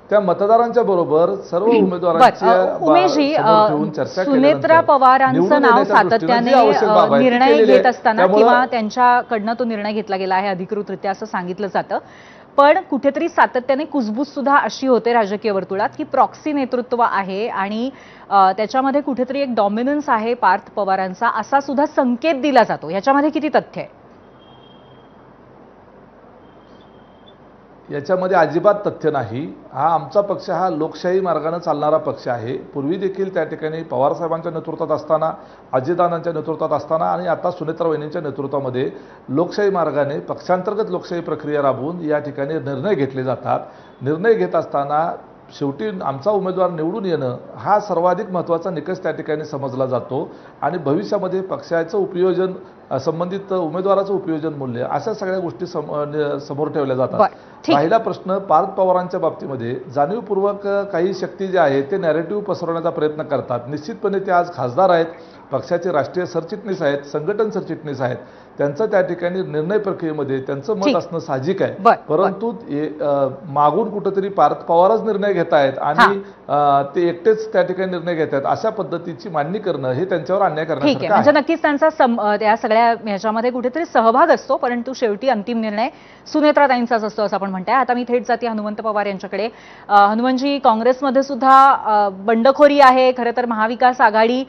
त्या मतदारांच्या बरोबर सर्व उमेदवारांच्या उमेशजी, समोर ठेवून चर्चा सुनेत्रा पवारांचं नाव सातत्याने निर्णय घेत असताना किंवा त्यांच्याकडनं तो निर्णय घेतला गेला आहे अधिकृतरित्या असं सांगितलं जातं, पण कुठेतरी सातत्याने कुजबूज सुद्धा अशी होते राजकीय वर्तुळात की प्रॉक्सी नेतृत्व आहे आणि त्याच्यामध्ये कुठेतरी एक डॉमिनन्स आहे पार्थ पवारांचा, असा सुद्धा संकेत दिला जातो. याच्यामध्ये किती तथ्य आहे? याच्यामध्ये अजिबात तथ्य नाही. हा आमचा पक्ष हा लोकशाही मार्गाने चालणारा पक्ष आहे. पूर्वी देखील त्या ठिकाणी पवार साहेबांच्या नेतृत्वात असताना, अजितदादांच्या नेतृत्वात असताना आणि आता सुनेत्रा वहिनींच्या नेतृत्वामध्ये लोकशाही मार्गाने पक्षांतर्गत लोकशाही प्रक्रिया राबवून या ठिकाणी निर्णय घेतले जातात. निर्णय घेत असताना शेवटी आमचा उमेदवार निवडून येणं हा सर्वाधिक महत्त्वाचा निकष त्या ठिकाणी समजला जातो आणि भविष्यामध्ये पक्षाचं उपयोजन, संबंधित उमेदवाराचं उपयोजन मूल्य, अशा सगळ्या गोष्टी समोर ठेवल्या जातात. पहिला प्रश्न, पार्थ पवारांच्या बाबतीमध्ये जाणीवपूर्वक काही शक्ती ज्या आहेत ते नॅरेटिव्ह पसरवण्याचा प्रयत्न करतात. निश्चितपणे ते आज खासदार आहेत, पक्षाचे राष्ट्रीय सरचिटणीस आहेत, संघटन सरचिटणीस आहेत. त्यांचं त्या ठिकाणी निर्णय प्रक्रियेमध्ये त्यांचं मत असणं साहजिक आहे, परंतु मागून कुठेतरी पार्थ पवारच निर्णय घेत आहेत आणि ते एकटेच त्या ठिकाणी निर्णय घेत आहेत अशा पद्धतीची मांडणी करणं हे त्यांच्यावर अन्याय करण्यासारखं आहे. म्हणजे नक्कीच त्यांचा त्या सगळ्या ह्याच्यामध्ये कुठेतरी सहभाग असतो, परंतु शेवटी अंतिम निर्णय सुनेत्राताईंचाच असतो असं आपण म्हणताय. आता मी थेट जाते हनुमंत पवार यांच्याकडे. हनुमंतजी, काँग्रेसमध्ये सुद्धा बंडखोरी आहे. खरं तर महाविकास आघाडी